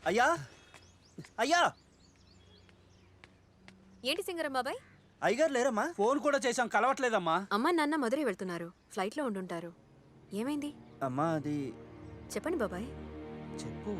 అయ్యా అయ్యా ఏంటి సింగరం బాబాయ్? అయ్యగారు లేరమ్మా? ఫోన్ కూడా చేశాం, కలవట్లేదమ్మా. అమ్మ నాన్న మధురై వెళ్తున్నారు, ఫ్లైట్లో ఉండుంటారు. ఏమైంది అమ్మా అది చెప్పండి బాబాయ్. చెప్పు.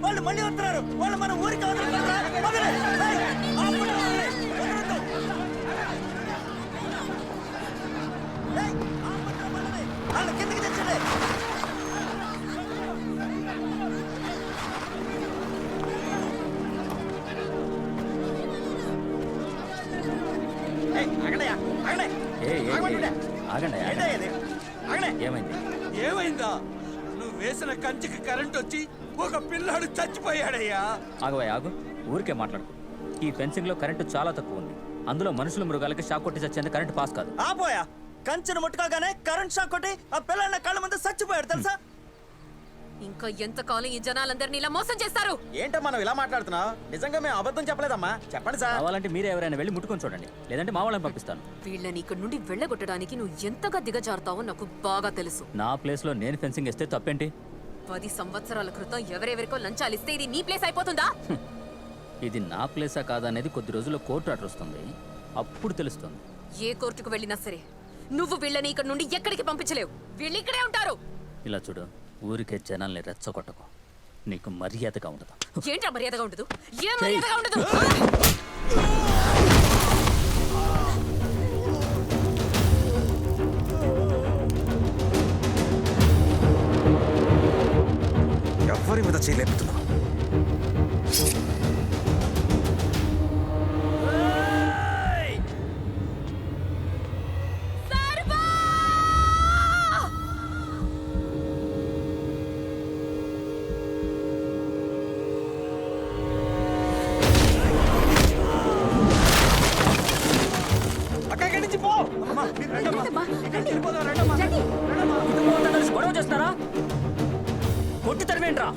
వాళ్ళు మళ్ళీ వస్తున్నారు. వాళ్ళు మన ఊరికి వాళ్ళ కిందకి తెచ్చండి. ఏమైందా? నువ్వు వేసిన కంచికి కరెంట్ వచ్చి ఒక పిల్లాడు చచ్చిపోయాడయ్యా. ఆగు, ఊరికే మాట్లాడుకో. ఈ ఫెన్సింగ్ లో కరెంటు చాలా తక్కువ ఉంది. అందులో మనుషులు మృగాలకి షాక్ కొట్టి చచ్చేందుకు కరెంట్ పాస్ కాదు. ఆపోయా, కంచెను ముట్టుకోగానే కరెంట్ షాక్ కొట్టి ఆ పిల్లల కళ్ళ ముందు చచ్చిపోయాడు తెలుసా? ఇంకా ఎంతకాలం ఈ జనాలందరినీ ఇలా మోసం చేస్తారు? ఏంటో మనం ఇలా మాట్లాడుతున్నావు? నిజంగా మేము అబద్ధం చెప్పలేదమ్మా. చెప్పండి సార్. కావాలంటే మీరే ఎవరైనా వెళ్ళి ముట్టుకొని చూడండి, లేదంటే మా వాళ్ళని పంపిస్తాను. వీళ్ళని ఇక్కడ నుండి వెళ్ళగొట్టడానికి నువ్వు ఎంతగా దిగజారుతావో నాకు బాగా తెలుసు. నా ప్లేస్ లో నేను ఫెన్సింగ్ వేస్తే తప్పేంటి? 10 సంవత్సరాల క్రితం ఎవరెవరికో లంచాలు ఇస్తే ఇది నీ ప్లేస్ అయిపోతుందా? ఇది నా ప్లేసా కాదా అనేది కొద్ది రోజుల్లో కోర్టు ఆర్డర్ వస్తుంది, అప్పుడు తెలుస్తుంది. ఏ కోర్టుకు వెళ్ళినా సరే నువ్వు వీళ్ళని ఇక్కడ నుండి ఎక్కడికి పంపించలేవు. వీళ్ళు ఇక్కడే ఉంటారు. ఇలా చూడు, ఊరికే జనాల్ని రెచ్చగొట్టకు, నీకు మర్యాదగా ఉండదు. ఏంటా మర్యాదగా ఉండదు? ఏం మర్యాదగా ఉండదు? ఎవరి మీద చేయలేపుతున్నావు? గొడవ చేస్తారా? కొట్టి తరివేంట్రా?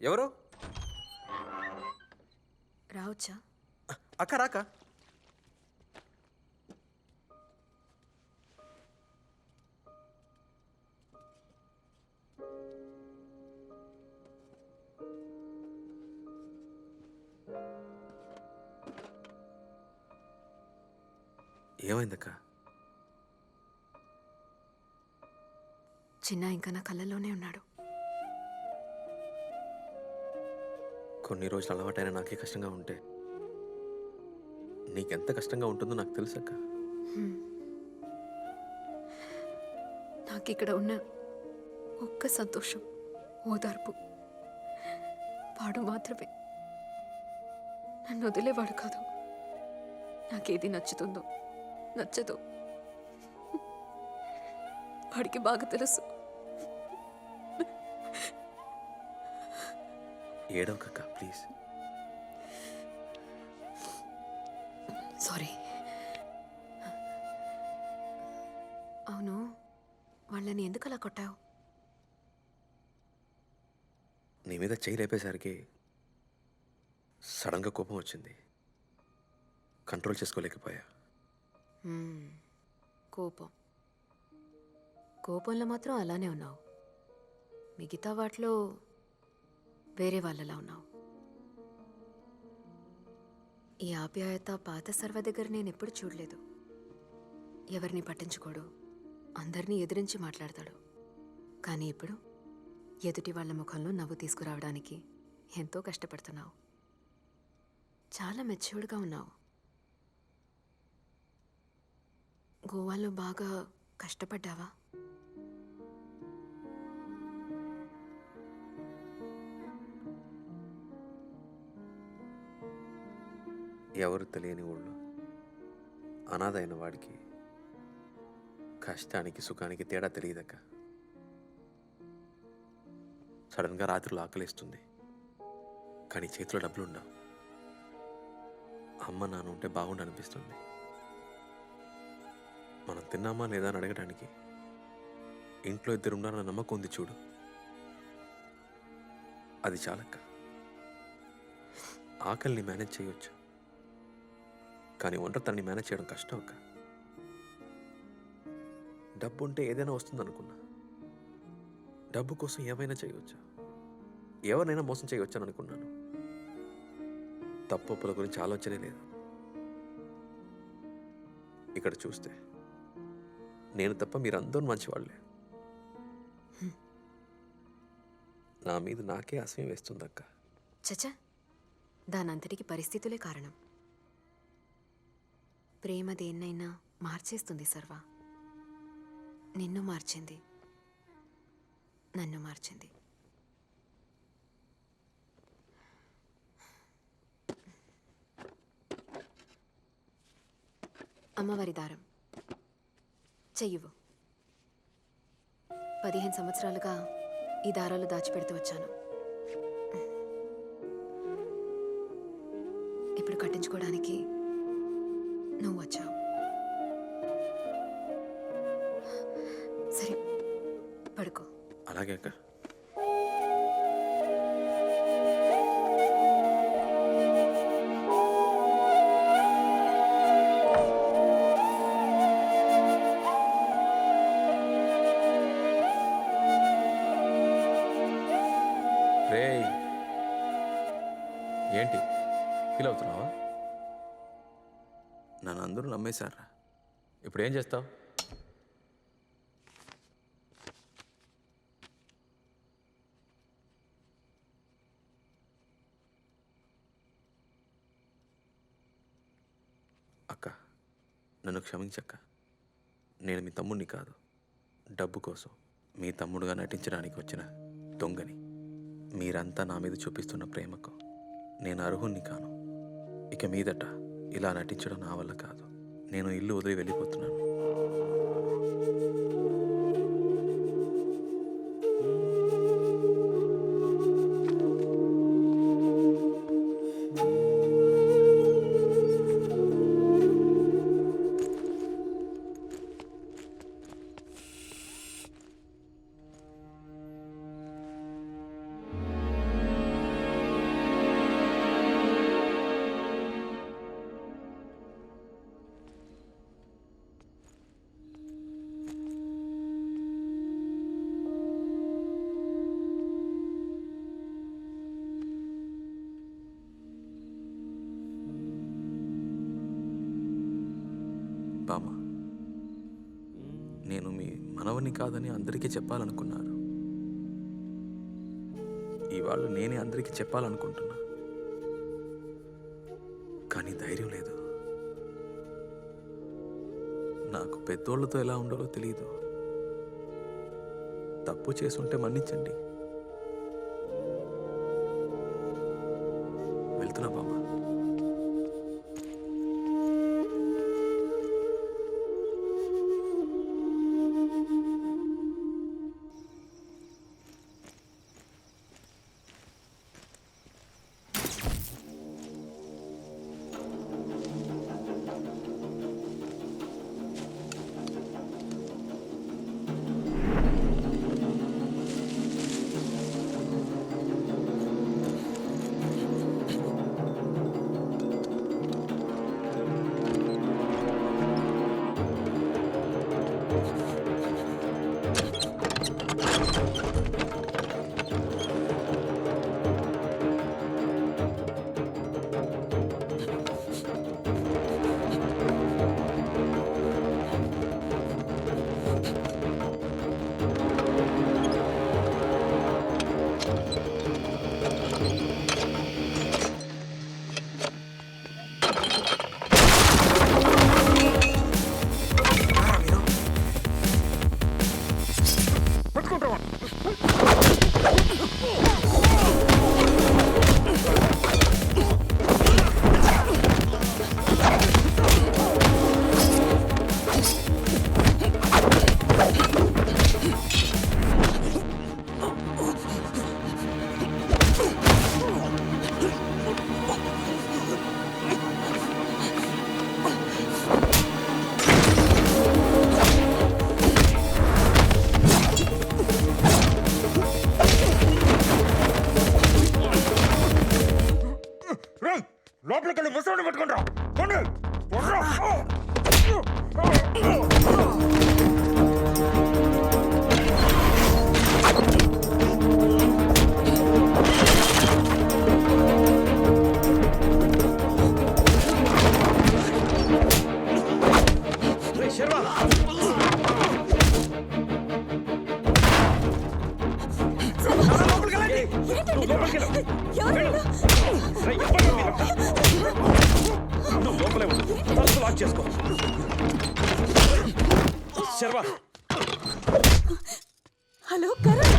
ఎవరు? రావచ్చా? అక్క రాక. ఏమైందక్క? చిన్న ఇంకా నా కళ్ళల్లోనే ఉన్నాడు. కొన్ని రోజులు అలవాటైన నాకే కష్టంగా ఉంటే నీకెంత కష్టంగా ఉంటుందో నాకు తెలుసక్క. నాకు ఇక్కడ ఉన్న ఒక్క సంతోషం, ఓదార్పు వాడు మాత్రమే. నన్ను వదిలేవాడు కాదు. నాకేది నచ్చుతుందో నచ్చదో వాడికి బాగా తెలుసు. ఏడవకక్క ప్లీజ్. సారీ. అవును, వాళ్ళని ఎందుకు అలా కొట్టావు? నీ మీద చెయ్యి లేపేసరికి సడన్గా కోపం వచ్చింది. కంట్రోల్ చేసుకోలేకపోయా. కోపంలో మాత్రం అలానే ఉన్నావు. మిగతా వాటిలో వేరే వాళ్ళలా ఉన్నావు. ఈ ఆప్యాయత పాత సర్వ దగ్గర నేను ఎప్పుడు చూడలేదు. ఎవరిని పట్టించుకోడు, అందరినీ ఎదిరించి మాట్లాడతాడు. కానీ ఇప్పుడు ఎదుటి వాళ్ళ ముఖంలో నవ్వు తీసుకురావడానికి ఎంతో కష్టపడుతున్నావు. చాలా మెచ్యూర్డ్గా ఉన్నావు. గోవాలో బాగా కష్టపడ్డావా? ఎవరు తెలియని ఊళ్ళో అనాథ అయిన వాడికి కష్టానికి సుఖానికి తేడా తెలియదక్క. సడన్గా రాత్రిలో ఆకలిస్తుంది, కానీ చేతిలో డబ్బులు ఉండవు. అమ్మ నాన్న ఉంటే బాగుండు అనిపిస్తుంది. మనం తిన్నామా లేదా అని అడగడానికి ఇంట్లో ఇద్దరు ఉన్నారన్న నమ్మకం ఉంది చూడు, అది చాలక్క. ఆకలిని మేనేజ్ చేయొచ్చు, కానీ ఒంటరితనాన్ని మేనేజ్ చేయడం కష్టం అక్క. డబ్బు ఉంటే ఏదైనా వస్తుంది అనుకున్నా. డబ్బు కోసం ఏమైనా చేయవచ్చు, ఎవరినైనా మోసం చేయవచ్చు అని అనుకున్నాను. తప్పుల గురించి ఆలోచనే లేదు. ఇక్కడ చూస్తే నేను తప్ప మీరందరూ మంచివాళ్ళే. నా మీద నాకే అసహ్యం వేస్తుందక్క. చచ్చా, దానంతటికి పరిస్థితులే కారణం. ప్రేమ దేన్నైనా మార్చేస్తుంది సర్వా. నిన్ను మార్చింది, నన్ను మార్చింది. అమ్మవారి దారం చెయ్యువు. 15 సంవత్సరాలుగా ఈ దారాలు దాచిపెడుతూ వచ్చాను. ఇప్పుడు కట్టించుకోవడానికి నువ్వు వచ్చావు. సరే, పడుకో. అలాగే అక్క. రేయ్, ఏంటి ఫీల్ అవుతున్నావా? నన్ను అందరూ నమ్మేశారా. ఇప్పుడు ఏం చేస్తావు? అక్క, నన్ను క్షమించక్క. నేను మీ తమ్ముడిని కాదు, డబ్బు కోసం మీ తమ్ముడుగా నటించడానికి వచ్చిన దొంగని. మీరంతా నా మీద చూపిస్తున్న ప్రేమకు నేను అర్హుణ్ణి కాను. ఇక మీదట ఇలా నటించడం నా వల్ల కాదు. నేను ఇల్లు వదిలి వెళ్ళిపోతున్నాను. నేను మీ మనవని కాదని అందరికీ చెప్పాలనుకున్నారు. ఇవాళ నేనే అందరికీ చెప్పాలనుకుంటున్నా, కానీ ధైర్యం లేదు. నాకు పెద్దోళ్లతో ఎలా ఉండాలో తెలియదు. తప్పు చేసుంటే మన్నించండి. వెళ్తున్నా బామ్మ. లోపలికి ముసలి పెట్టుకుంటా. నువ్వు లోపలే ఉండు, తలుపు లాక్ చేసుకో. శర్వా, హలో కరణ్.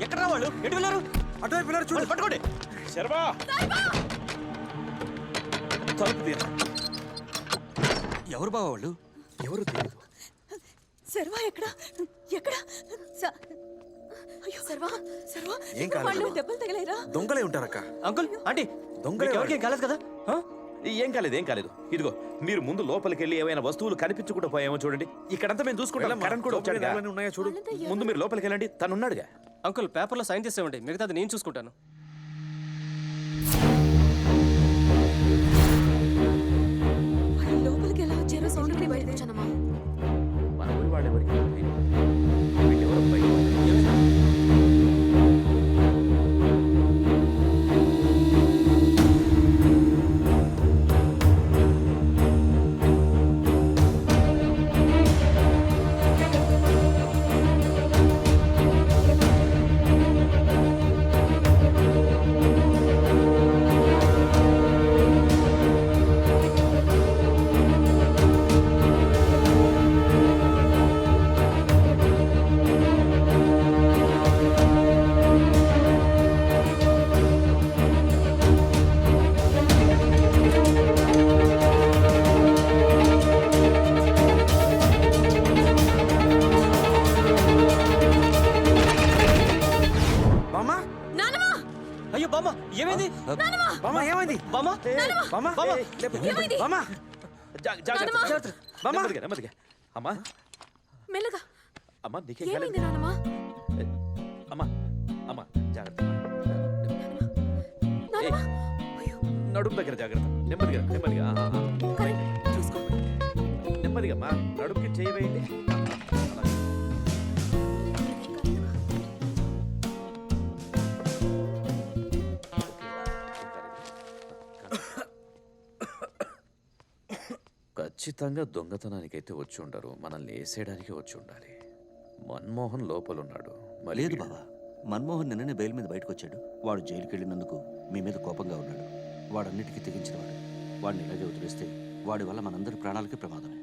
ఎక్కడ వాళ్ళు? ఎటు వెళ్ళారు? అటువైపు వెళ్ళారు, చూడు, పట్టుకోండి. శర్వా, తలుపు తీయ. ఎవరు బావ వాళ్ళు? ఎవరు తెలియదు. సర్వా ఎక్కడ? ఎక్కడ? అయ్యో సర్వా, సర్వా, ఏం కాలేదు. వాళ్ళు దెబ్బలు తగిలేరా? దొంగలే ఉంటారక్క. అంకుల్, ఆంటీ, దొంగలే ఎవరికేం కాలేదు కదా? ఏం కాలేదు, ఏం కాలేదు. ఇదిగో మీరు ముందు లోపలికి వెళ్ళి ఏమైనా వస్తువులు కనిపించకుండా పోయామో చూడండి. ఇక్కడంతా మేము చూసుకుంటాం. కరణ్ కూడా వచ్చాడుగా. ఉన్నాయా చూడు. ముందు మీరు లోపలికి వెళ్ళండి, తను ఉన్నాడుగా. అంకుల్ పేపర్లో సైన్ చేసేవండి, మిగతాది నేను చూసుకుంటాను. లోపలికి ఎలా వచ్చారో సౌండ్ కి బయటకు వచ్చానమ్మా. మన ఊరి వాళ్ళు ఎవరికి వీళ్ళెవరో బయట బామ్మ ఏమైంది బామ్మ ఏమైంది బామ్మ బామ్మ ఏమైంది? బామ్మ జాగ్రత్త నెమ్మదిగా నెమ్మదిగా అమ్మా మెల్లగా అమ్మా నీకేం ఏమైంది కాలేదు నానమ్మా? అమ్మా అమ్మా జాగ్రత్త నానమ్మా అయ్యో, నడుము దగ్గర జాగ్రత్త నెమ్మదిగా నెమ్మదిగా కరెక్ట్ చూసుకో. నెమ్మదిగా అమ్మా నడుముకి చేయవేయండి ఖచ్చితంగా దొంగతనానికైతే వచ్చి ఉండరు మనల్ని వేసేయడానికి వచ్చి ఉండాలి మన్మోహన్ లోపలున్నాడు మరి లేదు బావా మన్మోహన్ నిన్ననే బెయిల్ మీద బయటకు వచ్చాడు. వాడు జైలుకి వెళ్ళినందుకు మీ మీద కోపంగా ఉన్నాడు. వాడన్నిటికీ తెగించినవాడు. వాడిని ఇలాగే వదిలేస్తే వాడి వల్ల మనందరి ప్రాణాలకి ప్రమాదమే.